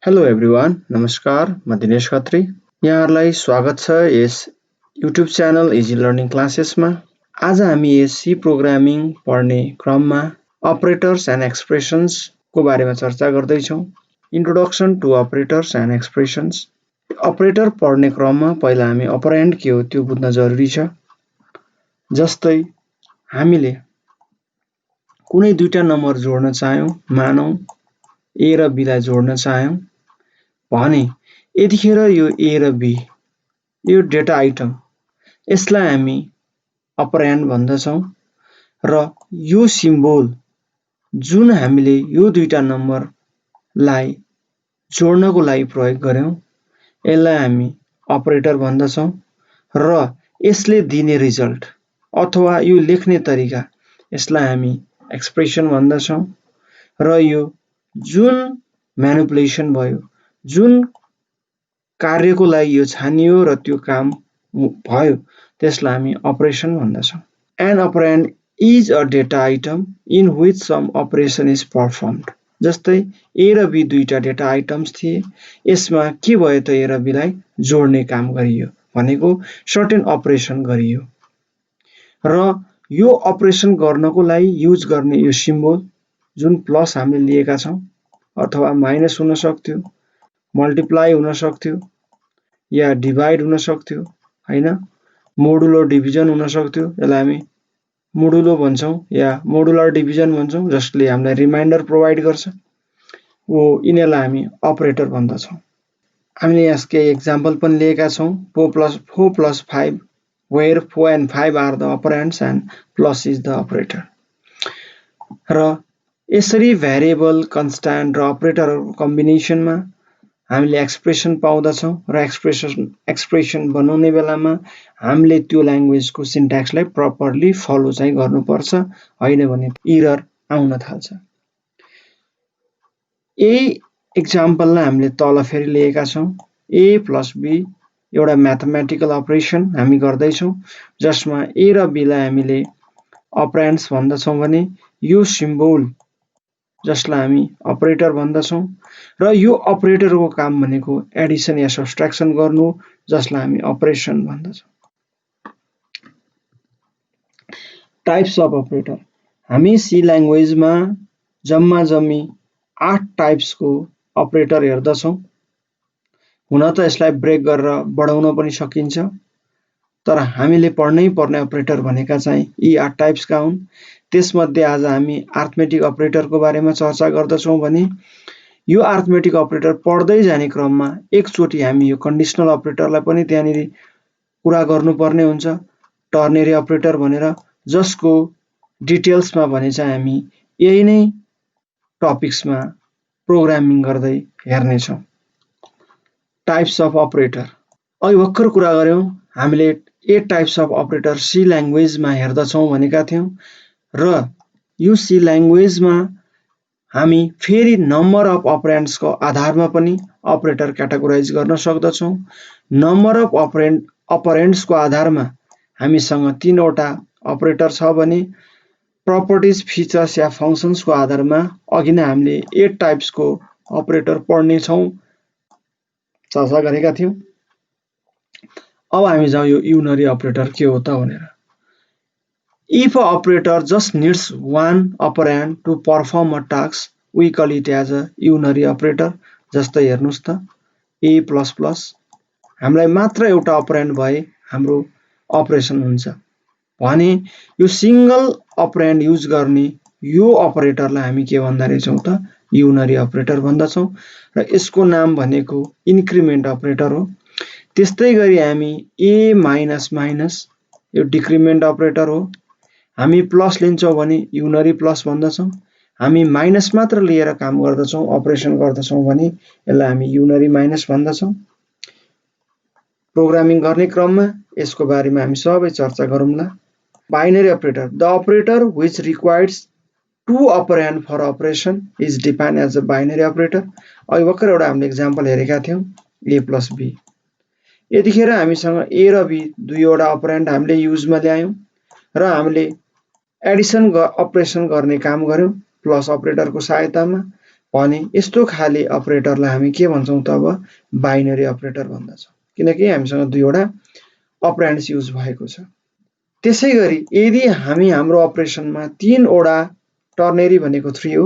Hello everyone, नमस्कार। म दिनेश खत्री। यहाँहरूलाई स्वागत छ यस युट्युब च्यानल इजी लर्निङ क्लासेसमा। आज हामी यस सी प्रोग्रामिङ पढ्ने क्रममा अपरेटर्स एन्ड एक्सप्रेसन्सको बारेमा चर्चा गर्दैछौँ। Introduction to operators and expressions. Operator पढ्ने क्रममा पहिला हामी अपरेन्ड के हो त्यो बुझ्न जरुरी छ। जस्तै हामीले कुनै दुईटा नम्बर जोड्न चाह्यौँ, मानौँ ए र बी लाई जोड्न चाह्यौँ भने यतिखेर यो ए र बी यो डेटा आइटम यसलाई हामी अपरेन्ड भन्दछौँ र यो सिम्बोल जुन हामीले यो दुईटा नम्बरलाई जोड्नको लागि प्रयोग गर्यौँ यसलाई हामी अपरेटर भन्दछौँ र यसले दिने रिजल्ट अथवा यो लेख्ने तरिका यसलाई हामी एक्सप्रेसन भन्दछौँ र यो जुन म्यानिपुलेसन भयो, जुन कार्यको लागि यो छानियो र त्यो काम भयो त्यसलाई हामी अपरेसन भन्दछौँ। An operand is a data item in which some operation is performed. जस्तै ए र बी दुईटा डेटा आइटम्स थिए, यसमा के भयो त ए र बी लाई जोड्ने काम गरियो भनेको सर्टेन अपरेसन गरियो र यो अपरेसन गर्नको लागि युज गर्ने यो सिम्बोल जुन प्लस हामीले लिएका छौँ अथवा माइनस हुन सक्थ्यो, मल्टिप्लाई हुन सक्थ्यो या डिभाइड हुन सक्थ्यो, हैन, मोडुलो डिभिजन हुन सक्थ्यो, यसलाई हामी मोडुलो भन्छौँ या मोडुलर डिभिजन भन्छौँ, जसले हामीलाई रिमाइन्डर प्रोभाइड गर्छ। यिनीहरूलाई हामी अपरेटर भन्दछौँ। हामीले यहाँ केही एक्जाम्पल पनि लिएका छौँ। 4 plus 5 where 4 and 5 are the operands and plus is the operator। र यसरी भ्यारिएबल, कन्स्ट्यान्ट र अपरेटरहरूको कम्बिनेसनमा हामीले एक्सप्रेसन पाउँदछौँ र एक्सप्रेसन बनाउने बेलामा हामीले त्यो ल्याङ्ग्वेजको सिन्ट्याक्सलाई प्रपरली फलो चाहिँ गर्नुपर्छ, होइन भने इरर आउन थाल्छ। यही एक्जाम्पललाई हामीले तल फेरि लिएका छौँ। ए प्लस बी एउटा म्याथमेटिकल अपरेसन हामी गर्दैछौँ जसमा ए र बी लाई हामीले अपरेन्ड्स भन्दछौँ भने यो सिम्बोल जसलाई हामी अपरेटर भन्दछौँ र यो अपरेटरको काम भनेको एडिसन या सब्ट्र्याक्सन गर्नु जसलाई हामी अपरेसन भन्दछौँ। Types of operator. हामी सी ल्याङ्ग्वेजमा जम्मा 8 टाइप्सको अपरेटर हेर्दछौँ। हुन त यसलाई ब्रेक गरेर बढाउन पनि सकिन्छ, तर हामीले पढ्नै पर्ने अपरेटर भनेका चाहिँ यी 8 टाइप्सका हुन्। त्यसमध्ये आज हामी अर्थमेटिक अपरेटरको बारेमा चर्चा गर्दछौँ भने यो अर्थमेटिक अपरेटर पढ्दै जाने क्रममा एकचोटि हामी यो कन्डिसनल अपरेटरलाई पनि त्यहाँनिर कुरा गर्नुपर्ने हुन्छ, टर्नेरी अपरेटर भनेर, जसको डिटेल्समा भने चाहिँ हामी यही नै टपिक्समा प्रोग्रामिङ गर्दै हेर्नेछौँ। Types of operator. अघि भर्खर कुरा गर्यौँ, हामीले 8 टाइप्स अफ अपरेटर सी ल्याङ्ग्वेजमा हेर्दछौँ भनेका थियौँ र यो सी ल्याङ्ग्वेजमा हामी फेरि नम्बर अफ अपरेन्ड्सको आधारमा पनि अपरेटर क्याटेगोराइज गर्न सक्दछौँ। नम्बर अफ अपरेन्ड्सको आधारमा हामीसँग 3 वटा अपरेटर छ भने प्रपर्टिज, फिचर्स या फङ्सन्सको आधारमा अघि नै हामीले 8 टाइप्सको अपरेटर पढ्ने छौँ, चर्चा गरेका थियौँ। अब हामी जाउँ यो युनरी अपरेटर के हो त भनेर। If a operator just needs one operand to perform a task, we call it as a unary operator। जस्तै हेर्नुस् त A++ हामीलाई मात्र एउटा अपरेन्ड भए हाम्रो अपरेसन हुन्छ भने यो सिंगल अपरेन्ड युज गर्ने यो अपरेटरलाई हामी के भन्दा रहेछौँ त युनरी अपरेटर भन्दछौँ र यसको नाम भनेको इन्क्रिमेन्ट अपरेटर हो। त्यस्तै गरी हामी ए माइनस माइनस यो डिक्रिमेन्ट अपरेटर हो। हामी प्लस लिन्छौँ भने युनरी प्लस भन्दछौँ। हामी माइनस मात्र लिएर काम गर्दछौँ, अपरेसन गर्दछौँ भने यसलाई हामी युनरी माइनस भन्दछौँ। प्रोग्रामिङ गर्ने क्रममा यसको बारेमा हामी सबै चर्चा गरौँला। Binary operator. The operator which requires 2 operand for operation is defined as a binary operator। अघि भर्खर एउटा हामीले एक्जाम्पल हेरेका थियौँ ए प्लस बी। यतिखेर हामीसँग ए र बी दुईवटा अपरेन्ड हामीले युजमा ल्यायौँ र हामीले एडिसन अपरेसन गर्ने काम गर्यौँ प्लस अपरेटरको सहायतामा भने यस्तो खाले अपरेटरलाई हामी के भन्छौं त अब बाइनरी अपरेटर भन्दछौं, किनकि हामीसँग दुईवटा अपरेन्ड्स युज भएको छ। त्यसैगरी यदि हामी हाम्रो अपरेसनमा तीनवटा टर्नेरी भनेको 3 हो,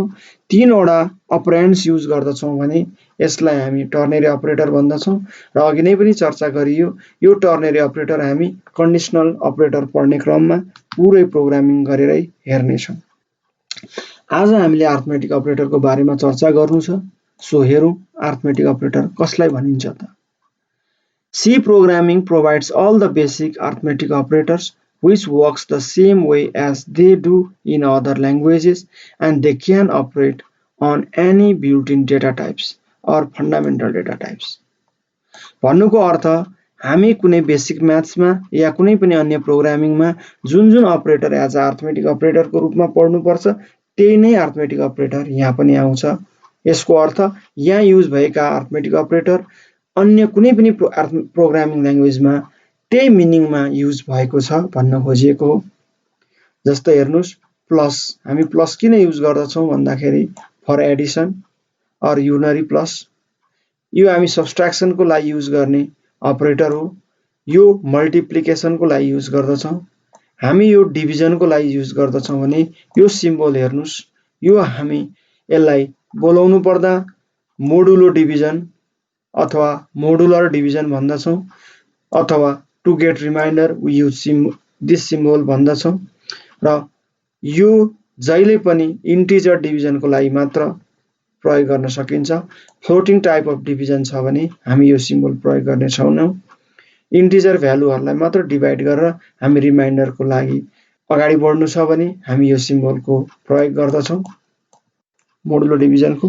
तीनवटा अपरेन्ड्स युज गर्दछौं भने यसलाई हामी टर्नेरी अपरेटर भन्दछौं र अघि नै पनि चर्चा गरियो यो टर्नेरी अपरेटर हामी कन्डिसनल अपरेटर पढ्ने क्रममा पुरै प्रोग्रामिङ गरेरै हेर्नेछौं। आज हामीले अरिथमेटिक अपरेटरको बारेमा चर्चा गर्नु छ, सो हेरौं अरिथमेटिक अपरेटर कसलाई भनिन्छ त। C programming provides all the basic arithmetic operators which works the same way as they do in other languages and they can operate on any built-in data types or fundamental data types. भन्नुको अर्थ हामी कुनै basic म्याथ्समा या कुनै पनि अन्य प्रोग्रामिङमा जुन operator as arithmetic अपरेटरको रूपमा पढ्नु पर्छ त्यही नै अरिथमेटिक अपरेटर यहाँ पनि आउँछ। यसको अर्थ यहाँ युज भएका अरिथमेटिक अपरेटर अन्य कुनै पनि प्रोग्रामिङ ल्याङ्ग्वेजमा त्यही मिनिङमा युज भएको छ भन्न खोजिएको हो। जस्तै हेर्नुस् प्लस, हामी प्लस किन युज गर्दछौं भन्दाखेरि for Edison or unary plus, यो हामी सब्स्ट्र्याक्सनको लागि युज गर्ने अपरेटर हो। यो मल्टिप्लिकेसनको लागि युज गर्दछौं, हामी यो डिभिजनको लागि युज गर्दछौं भने यो सिम्बल हेर्नुस्, यो हामी यसलाई बोलाउनु पर्दा मोडुलो डिभिजन अथवा मोडुलर डिभिजन भन्दछौं अथवा to get remainder we use this symbol भन्दछौं र यो जहिले पनि इन्टिजर डिभिजनको लागि मात्र प्रयोग गर्न सकिन्छ। फ्लोटिङ टाइप अफ डिभिजन छ भने हामी यो सिम्बल प्रयोग गर्ने छैनौं। इन्टिजर भ्यालुहरुलाई मात्र डिभाइड गरेर हामी रिमाइन्डरको लागि अगाडि बढ्नु छ भने हामी यो सिम्बलको प्रयोग गर्दछौं मोडुलो डिभिजनको।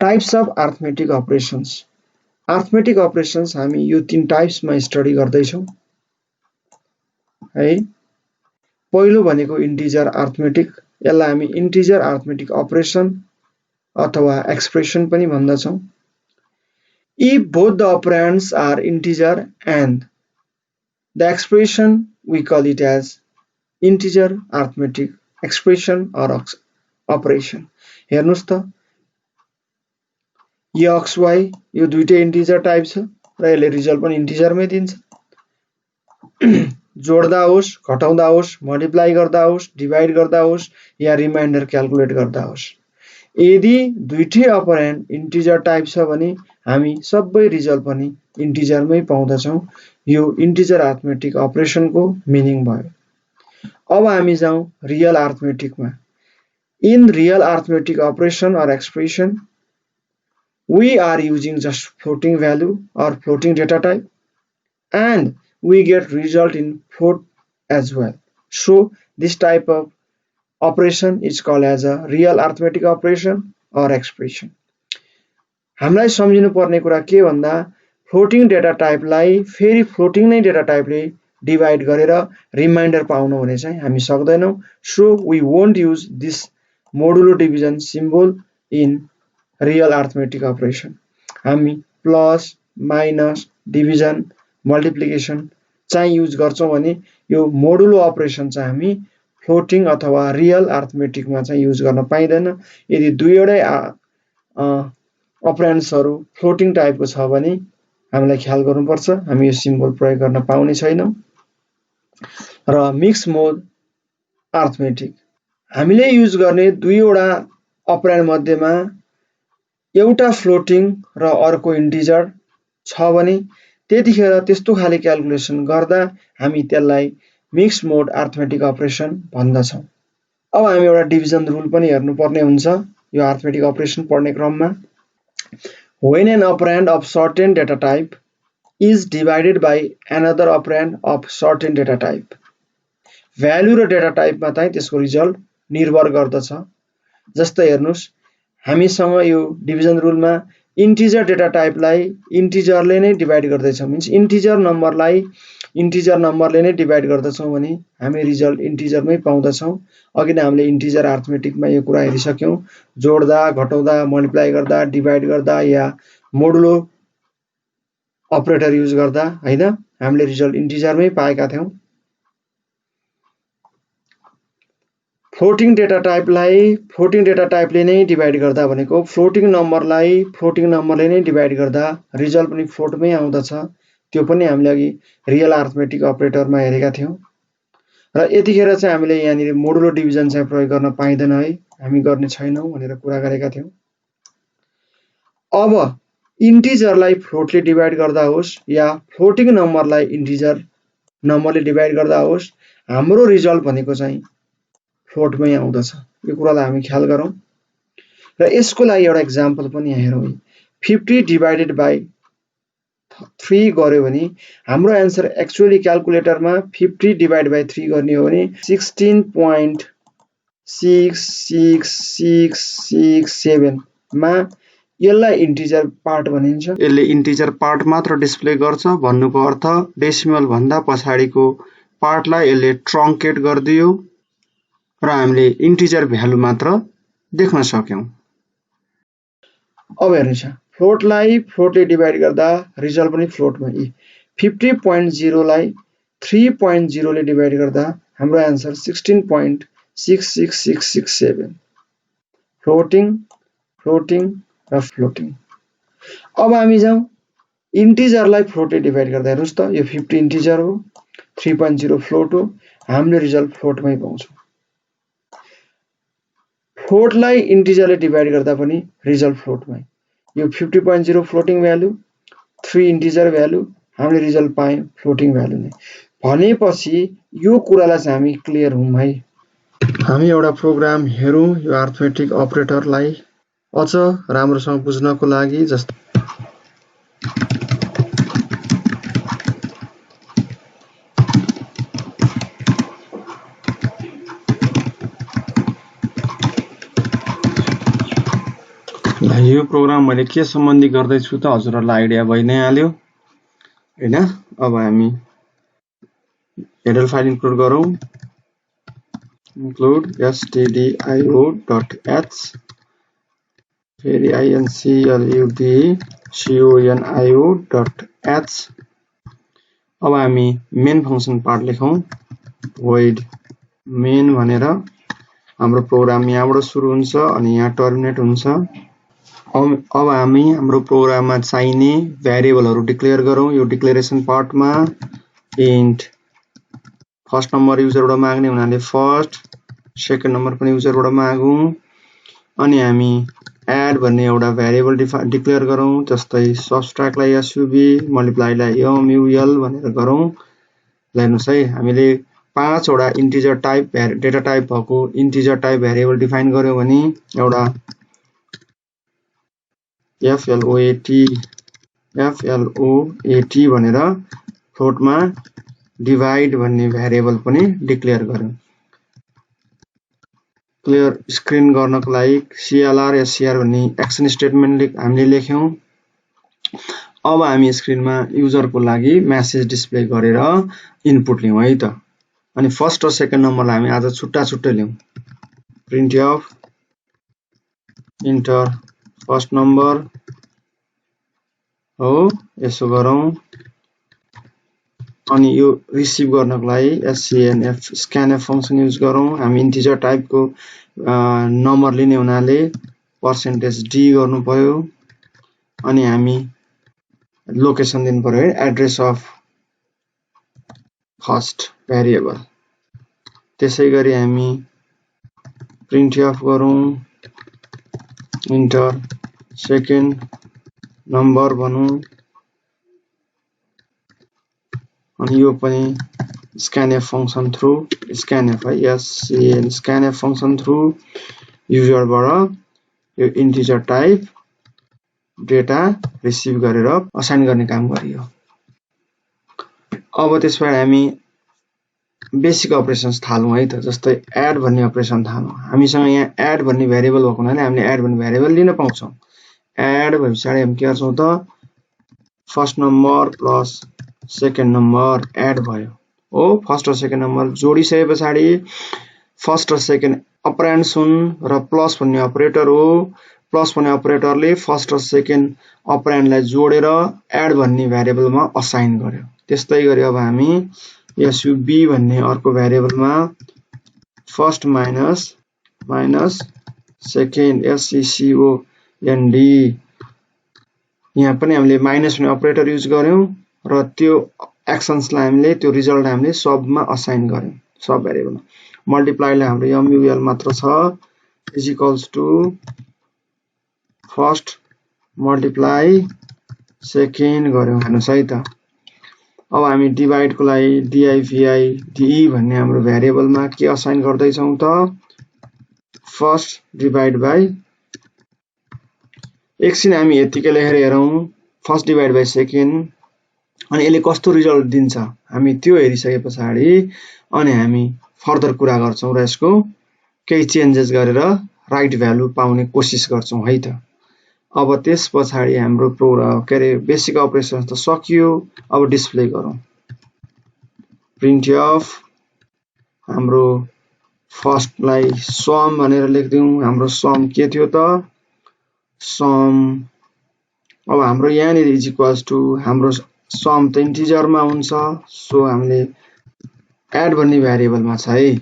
Types of arithmetic operations, arithmetic operations हामी यो 3 टाइप्समा स्टडी गर्दैछौं है। पहिलो भनेको इन्टिजर अरिथमेटिक, यसलाई हामी इन्टिजर अरिथमेटिक अपरेसन अथवा एक्सप्रेसन पनि भन्दछौं। If both the operands are integer and the expression we call it as integer arithmetic expression or operation. हेर्नुस् त यो xy यो दुईटै इन्टिजर टाइप छ र यसले रिजल्ट पनि इन्टिजरमै दिन्छ। जोड्दा होस्, घटाउँदा होस्, मल्टिप्लाई गर्दा होस्, डिभाइड गर्दा होस् या रिमाइन्डर क्याल्कुलेट गर्दा होस्, यदि दुईटै अपरेन्ड इन्टिजर टाइप छ भने हामी सबै रिजल्ट पनि इन्टिजरमै पाउँदछौं। यो इन्टिजर अरिथमेटिक अपरेसनको मिनिङ भयो। अब हामी जाउँ रियल अरिथमेटिकमा। In real arithmetic operation or expression we are using just floating value or floating data type and we get result in float as well. So this type of operation is called as a real arithmetic operation or expression. हामीलाई सम्झिनु पर्ने कुरा के भन्दा floating data टाइपलाई फेरि floating नै data टाइपले divide गरेर reminder पाउनु भने चाहिँ हामी सक्दैनौं। So we won't use this modulo division symbol in real arithmetic operation. हामी प्लस, माइनस, डिभिजन, मल्टिप्लिकेसन चाहिँ युज गर्छौं भने यो मोडुलो अपरेसन चाहिँ हामी फ्लोटिङ अथवा रियल अरिथमेटिकमा चाहिँ युज गर्न पाइदैन। यदि दुईवटै अपरेन्ड्सहरु फ्लोटिङ टाइपको छ भने हामीलाई ख्याल गर्नुपर्छ, हामी यो सिम्बल प्रयोग गर्न पाउने छैनौं। र मिक्स मोड अरिथमेटिक, हामीले युज गर्ने दुईवटा अपरेन्ड मध्येमा एउटा फ्लोटिङ र अर्को इन्टिजर छ भने त्यतिखेर त्यस्तो खाले क्याल्कुलेसन गर्दा हामी त्यसलाई मिक्स मोड अरिथमेटिक अपरेसन भन्दछौं। अब हामी एउटा डिभिजन रुल पनि हेर्नुपर्ने हुन्छ यो अरिथमेटिक अपरेसन पढ्ने क्रममा। When an operand of certain data type is divided by another operand of certain data type, value र डेटा टाइपमा चाहिँ त्यसको रिजल्ट निर्भर गर्दछ। जस्तै हेर्नुस् हामीसँग यो डिभिजन रुलमा इन्टिजर डेटा टाइपलाई इन्टिजरले नै डिभाइड गर्दैछौं, मिन्स इन्टिजर नम्बरले नै डिभाइड गर्दछौं भने हामी रिजल्ट इन्टिजरमै पाउँदछौं। अघि नै हामीले इन्टिजर अरिथमेटिकमा यो कुरा हेरिसक्यौं, जोड्दा, घटाउँदा, मल्टिप्लाई गर्दा, डिभाइड गर्दा या मोडुलो अपरेटर युज गर्दा हैन हामीले रिजल्ट इन्टिजरमै पाएका थियौं। फ्लोटिङ डेटा टाइपले नै डिभाइड गर्दा भनेको फ्लोटिङ नम्बरले नै डिभाइड गर्दा रिजल्ट पनि फ्लोटमै आउँदछ। त्यो पनि हामीले अघि रियल अर्थमेटिक अपरेटरमा हेरेका थियौं र यतिखेर चाहिँ हामीले यहाँनिर मोडुलो डिभिजन चाहिँ प्रयोग गर्न पाइदैन है, हामी गर्ने छैनौं भनेर कुरा गरेका थियौं। अब इन्टिजरलाई फ्लोटले डिभाइड गर्दा होस् या फ्लोटिङ नम्बरलाई इन्टिजर नम्बरले डिभाइड गर्दा होस्, हाम्रो रिजल्ट भनेको चाहिँ फ्लोटमै आउँदछ। यो कुरालाई हामी ख्याल गरौँ र यसको लागि एउटा एक्जाम्पल पनि यहाँ हेरौँ। 50 डिभाइडेड बाइ 3 गर्यो भने हाम्रो एन्सर एक्चुअली क्याल्कुलेटरमा 50 डिभाइड बाइ 3 गर्ने हो भने 16.666667 मा यसलाई इन्टिजर पार्ट भनिन्छ। यसले इन्टिजर पार्ट मात्र डिस्प्ले गर्छ, भन्नुको अर्थ डेसिमल भन्दा पछाडिको पार्टलाई यसले ट्रङ्केट गरिदियो र हामीले इन्टिजर भ्यालु मात्र देख्न सक्यौं। अब हेर्नुस्, फ्लोटलाई फ्लोटले डिभाइड गर्दा रिजल्ट पनि फ्लोटमा 50.0 लाई 3.0 ले डिभाइड गर्दा हाम्रो एन्सर 16.66667। फ्लोटिङ र फ्लोटिङ। अब हामी जाउँ इन्टिजरलाई फ्लोटले डिभाइड गर्दा। हेर्नुस् त, यो 50 इन्टिजर हो, 3.0 फ्लोट हो, हामीले रिजल्ट फ्लोटमै पाउँछौं। फ्लोटलाई इन्टिजरले डिभाइड गर्दा पनि रिजल्ट फ्लोटमै। यो 50.0 फ्लोटिङ भ्यालु, 3 इन्टिजर भ्यालु, हामीले रिजल्ट पायौं फ्लोटिङ भ्यालु नै। भनेपछि यो कुरालाई चाहिँ हामी क्लियर हौं है। हामी एउटा प्रोग्राम हेरौं यो अर्थमेटिक अपरेटरलाई अझ राम्रोसँग बुझ्नको लागि। जस्तै यो प्रोग्राम मैले के सम्बन्धी गर्दैछु त हजुरहरुलाई आइडिया भइ नै हाल्यो हैन। अब हामी हेडर फाइल इन्क्लुड गरौँ। include stdio.h फेरि includeconio.h। अब हामी मेन फंक्सन पार्ट लेखौं। void main भनेर हाम्रो प्रोग्राम यहाँबाट सुरु हुन्छ अनि यहाँ टर्मिनेट हुन्छ। अब हामी हाम्रो प्रोग्राममा चाहिने भेरिएबलहरु डिक्लेयर गरौँ। यो डिक्लेरेसन पार्टमा इन्ट फर्स्ट नम्बर युजरबाट माग्ने हुनाले फर्स्ट, सेकेन्ड नम्बर पनि युजरबाट मागौं अनि हामी एड भन्ने एउटा भेरिएबल डिक्लेयर गरौँ। जस्तै सबट्र्याक्टलाई एसयुबी, मल्टिप्लाईलाई एमयुएल भनेर गरौँ। हेर्नुस् है, हामीले 5 वटा इन्टिजर टाइप डेटा टाइप भएको इन्टिजर टाइप भेरिएबल डिफाइन गर्यौं भने एउटा float भनेर फ्लोटमा डिभाइड भन्ने भेरिएबल पनि डिक्लेयर गर्यौं। क्लियर स्क्रिन गर्नको लागि clr scr भन्ने एक्सन स्टेटमेन्ट हामीले लेख्यौं। अब हामी स्क्रिनमा युजरको लागि मेसेज डिस्प्ले गरेर इनपुट लियौं है त। अनि फर्स्ट र सेकेन्ड नम्बरलाई हामी आज छुट्टा छुट्टै लियौं। printf इन्टर फर्स्ट नम्बर हो, यसो गरौँ। अनि यो रिसिभ गर्नको लागि scanf फंक्सन युज गरौँ। हामी इन्टिजर टाइपको नम्बर लिने हुनाले %d गर्नु पर्यो अनि हामी लोकेसन दिनु पर्यो है, एड्रेस अफ फर्स्ट भेरिएबल। त्यसैगरी हामी printf गरौँ, इन्टर सेकेन्ड नम्बर भनौं अनि यो पनि scanf फंक्सन थ्रु scanf है, scanf फंक्सन थ्रु युजरबाट यो इन्टिजर टाइप डेटा रिसिभ गरेर असाइन गर्ने काम गरियो। अब त्यसबाट हामी बेसिक अपरेसन्स थालौं है त। जस्तै एड भन्ने अपरेसन थालौं। हामीसँग यहाँ एड भन्ने भेरिएबल भएको हुनाले हामीले एड भन्ने भेरिएबल लिन पाउँछौं। एड भएपछि हामी के गर्छौं त, first number plus second number add भयो हो। फर्स्ट र सेकेन्ड नम्बर जोडिसकेपछि फर्स्ट र सेकेन्ड अपरेन्ड्स हुन् र प्लस भन्ने अपरेटर हो। प्लस भन्ने अपरेटरले फर्स्ट र सेकेन्ड अपरेन्डलाई जोडेर एड भन्ने भेरिएबलमा असाइन गर्यो। त्यस्तै गरी अब हामी sub भन्ने अर्को भेरिएबलमा फर्स्ट माइनस सेकेन्ड SECOND। यहाँ पनि हामीले माइनस भन्ने अपरेटर युज गर्यौं र त्यो एक्सन्सलाई हामीले त्यो रिजल्ट हामीले सबमा असाइन गर्यौं सब भेरिएबलमा। मल्टिप्लाईले हाम्रो MUL मात्र छ is equals to first multiply second गर्यौं। हेर्नुस् है त अब हामी डिभाइड को लागि DI भन्ने हाम्रो भेरिएबलमा के असाइन गर्दै छौं त फर्स्ट डिभाइड बाइ। एकछिन हामी यतिकै लेखेर हेरौं फर्स्ट डिभाइड बाइ सेकेन्ड अनि यसले कस्तो रिजल्ट दिन्छ हामी त्यो हेरिसकेपछि अनि हामी फर्दर कुरा गर्छौं र यसको केही चेन्जेस गरेर राइट भ्यालु पाउने कोसिस गर्छौं है त। अब त्यसपछि हाम्रो प्रोग्राम बेसिक अपरेशन्स त सकियो। अब डिस्प्ले गरौं printf हाम्रो फर्स्टलाई सम भनेर लेख्दियौं। हाम्रो सम के थियो त सम। अब हाम्रो यहाँ इज इक्वल्स टु हाम्रो सम त इन्टिजरमा हुन्छ सो हामीले एड भन्ने भेरिएबलमा छ है।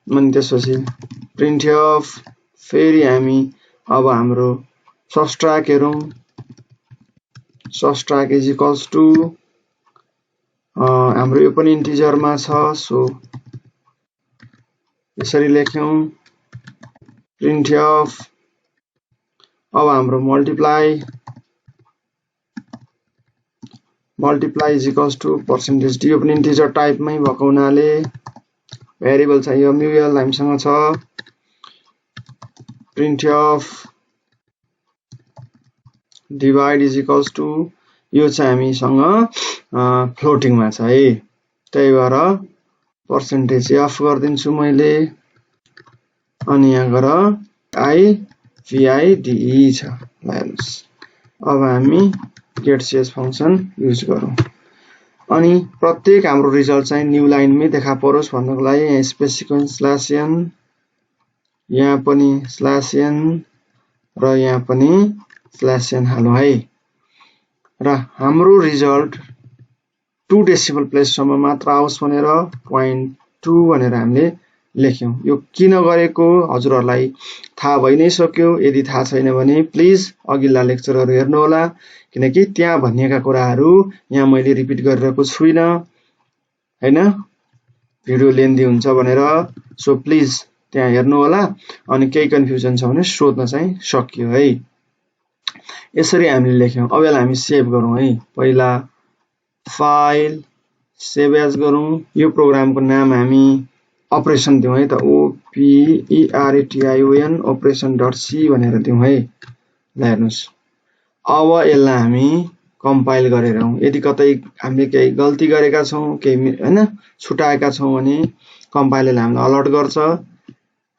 अनि त्यसपछि printf फेरि हामी अब हाम्रो सबट्र्याक्ट हेरौं सबट्र्याक्ट इज इक्वल्स टु हाम्रो यो पनि इन्टिजरमा छ सो यसरी लेख्यौं printf। अब हाम्रो multiply is equals to %d यो पनि इन्टिजर टाइपमै भएको हुनाले भेरिएबल छ MUL हामीसँग छ printf divide is equals to यो चाहिँ हामीसँग फ्लोटिङमा छ है त्यही भएर %f गर्दिन्छु मैले अनि यहाँ गएर IVIDE छ। ल हेर्नुस् अब हामी getCS फंक्सन युज गरौं अनि प्रत्येक हाम्रो रिजल्ट चाहिँ न्यू लाइनमै देखा परोस् भन्नको लागि यहाँ स्पेस सिक्वेन्स /n यहाँ पनि /n र यहाँ पनि /n हालौं है र हाम्रो रिजल्ट 2 डेसिमल प्लेस सम्म मात्र आओस् भनेर 0.2 भनेर हामीले लेख्यौं। यो किन गरेको हजुरहरुलाई थाहा भइ नै सक्यो। यदि थाहा छैन भने प्लिज अघिल्ला लेक्चरहरु हेर्नु होला किनकि त्यहाँ भनिएका कुराहरु यहाँ मैले रिपिट गरिरहेको छुइन हैन भिडियो लेन्दी हुन्छ भनेर। सो प्लिज त्यहाँ हेर्नु होला अनि केही कन्फ्युजन छ भने सोध्न चाहिँ सकियो है। यसरी हामीले लेख्यौं। अब यसलाई हामी सेभ गरौं है। पहिला फाइल सेभ एज गरौं। यो प्रोग्रामको नाम हामी अपरेसन दिउँ है त OPERATION operation.c भनेर दिउँ है। ल हेर्नुस् अब यसलाई हामी कम्पाइल गरेर हेरौं। यदि कतै हामीले केही गल्ती गरेका छौं केही हैन छुटाएका छौं भने कम्पाइलरले हामीलाई अलर्ट गर्छ।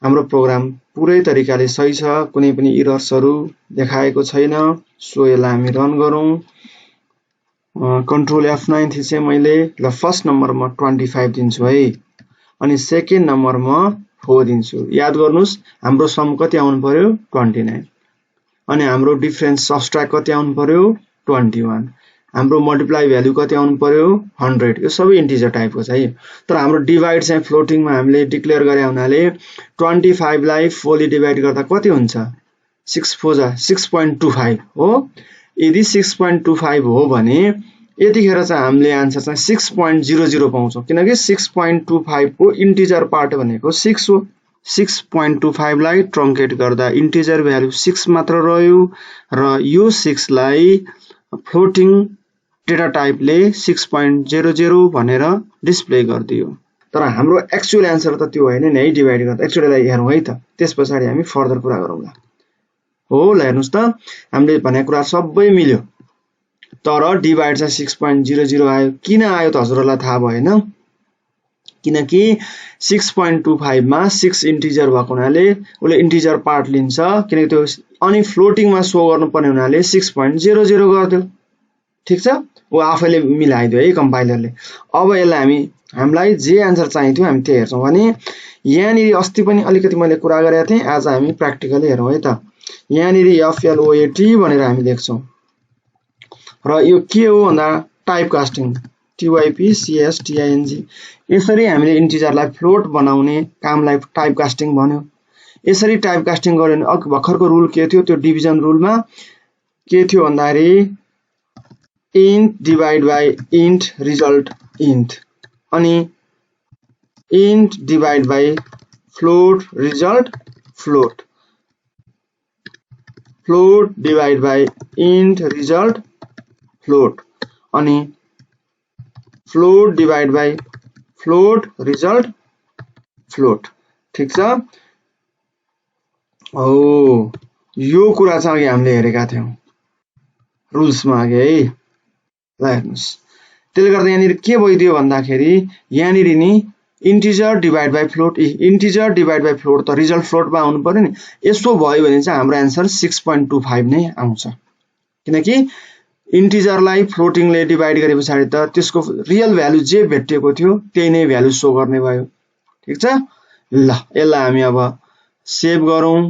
हाम्रो प्रोग्राम पुरै तरिकाले सही छ कुनै पनि एरर्सहरु देखाएको छैन। सो यसलाई हामी रन गरौं। कन्ट्रोल F9 थिचे मैले। ल फर्स्ट नम्बरमा 25 दिन्छु है अनि सेकेन्ड नम्बरमा 4 दिन्छु। याद गर्नुस् हाम्रो सम कति आउनु पर्यो 29 अनि हाम्रो डिफरेन्स सबट्र्याक्ट कति आउनु पर्यो 21। हाम्रो मल्टिप्लाई भ्यालु कति आउनु पर्यो 100। यो सबै इन्टिजर टाइपको छ है। तर हाम्रो डिभाइड चाहिँ फ्लोटिङमा हामीले डिक्लेयर गरे हुनाले 25 लाई 4 ले डिभाइड गर्दा कति हुन्छ 6 4 जा 6.25 हो। यदि 6.25 हो भने यतिखेर चाहिँ हामीले आन्सर चाहिँ 6.00 पाउँछौं किनकि 6.25 को इन्टिजर पार्ट भनेको 6 हो। 6.25 लाई ट्रंकेट गर्दा इन्टिजर भ्यालु 6 मात्र रह्यो र यो 6 लाई फ्लोटिङ डेटा टाइपले 6.00 भनेर डिस्प्ले गर्दियो। तर हाम्रो एक्चुअल आन्सर त त्यो होइन नि है डिभाइड गर्दा। एक्चुअली हेरौं है त त्यसपछि हामी फर्दर कुरा गरौँला। हो ल हेर्नुस् त हामीले भनेको कुरा सबै मिल्यो तर डिभाइड चाहिँ 6.00 आयो। किन आयो त हजुरहरुलाई थाहा भएन किनकि 6.25 मा 6 इन्टिजर भएको हुनाले उले इन्टिजर पार्ट लिन्छ किनकि त्यो अनि फ्लोटिङमा शो गर्नुपर्ने हुनाले 6.00 गर्दियो। ठीक छ उ आफैले मिलाइदियो है कम्पाइलरले। अब यसलाई हामीलाई जे आन्सर चाहिन्थ्यो हामी त्यही हेर्छौं भने यहाँ नि अस्ति पनि अलिकति मैले कुरा गरेको थिएँ आज हामी प्र्याक्टिकली हेरौं है त। यहाँ नि FLOAT भनेर हामी लेख्छौं र यो के हो भन्दा टाइप कास्टिङ typecasting यसरी हामीले इन्टिजरलाई फ्लोट बनाउने कामलाई टाइप कास्टिङ भन्यो। यसरी टाइप कास्टिङ गर्यो भने अघि भर्खरको रुल के थियो, त्यो डिभिजन रुलमा के थियो भन्दाखेरि int divide by int result int, अनि int divide by float result float, float divide by int result float, अनि float divide by float result float. ठीक छ। हो यो कुरा चाहिँ अघि हामीले हेरेका थियौं रुल्समा अघि है। ल हेर्नुस्, त्यसले गर्दा यहाँनिर के भइदियो भन्दाखेरि यहाँनिर नि integer divide by float, integer divide by float त रिजल्ट फ्लोटमा आउनु पर्यो नि। यसो भयो भने चाहिँ हाम्रो एन्सर 6.25 नै आउँछ, किनकि इन्टिजरलाई फ्लोटिङले डिभाइड गरे पछाडि त त्यसको रियल भ्यालु जे भेटिएको थियो त्यही नै भ्यालु सो गर्ने भयो। ठीक छ। ल यसलाई हामी अब सेभ गरौँ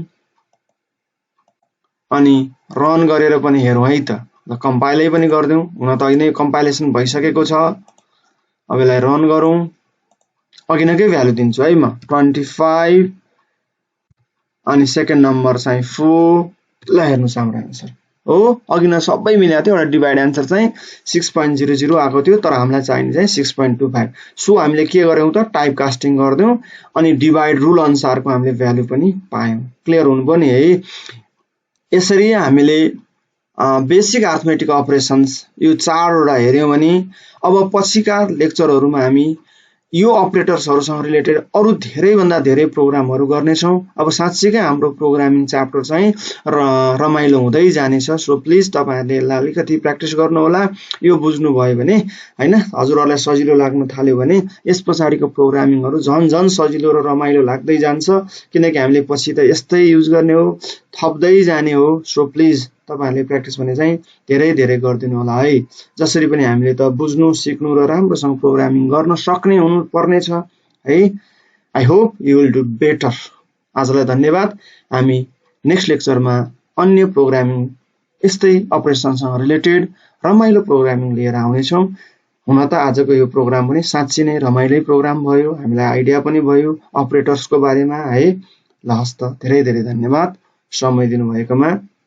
अनि रन गरेर पनि हेरौँ है त। ल कम्पाइलै पनि गर्दिउँ, हुन त अघि नै कम्पाइलेसन भइसकेको छ। अब यसलाई रन गरौँ, अघि नकै भ्यालु दिन्छु है म 25 अनि सेकेन्ड नम्बर चाहिँ 4। ल हेर्नुस् हाम्रो एन्सर हो, अघि न सबै मिलेको थियो, एउटा डिभाइड एन्सर चाहिँ 6.00 आएको थियो, तर हामीलाई चाहिने चाहिँ 6.25। सो हामीले के गर्यौं त टाइप कास्टिङ गर्दियौं अनि डिभाइड रुल अनुसारको हामीले भ्यालु पनि पायौं। क्लियर हुनुभयो नि है। यसरी हामीले बेसिक अरिथमेटिक अपरेशन्स यो 4 वटा हेर्यौं भने अब पछिका लेक्चरहरुमा हामी यो अपरेटर्सहरुसँग रिलेटेड अरु धेरै भन्दा धेरै प्रोग्रामहरु गर्नेछौं। अब साच्चै हाम्रो प्रोग्रामिङ च्याप्टर चाहिँ रमाइलो हुँदै जानेछ। सो प्लिज तपाईहरुले यसलाई अलिकति प्र्याक्टिस गर्नु होला। यो बुझ्नु भयो भने हैन, हजुरहरुलाई सजिलो लाग्न थाल्यो भने यस पछाडीको प्रोग्रामिङहरु झन सजिलो र रमाइलो लाग्दै जान्छ, किनकि हामीले पछि त यस्तै युज गर्ने हो, थप्दै जाने हो। सो प्लिज तपाईहरुले प्र्याक्टिस भने चाहिँ धेरै गर्दिनु होला है। जसरी पनि हामीले त बुझ्नु, सिक्नु र राम्रोसँग प्रोग्रामिङ गर्न सक्ने हुनु पर्ने छ है। I hope you will do better. आजलाई धन्यवाद। हामी नेक्स्ट लेक्चरमा अन्य प्रोग्रामिङ यस्तै अपरेसनसँग रिलेटेड रमाइलो प्रोग्रामिङ लिएर आउनेछौं। हुन त आजको यो प्रोग्राम पनि साच्चै नै रमाइलो प्रोग्राम भयो, हामीलाई आइडिया पनि भयो अपरेटर्सको बारेमा है। ल हस्त धेरै धन्यवाद समय दिनुभएकोमा।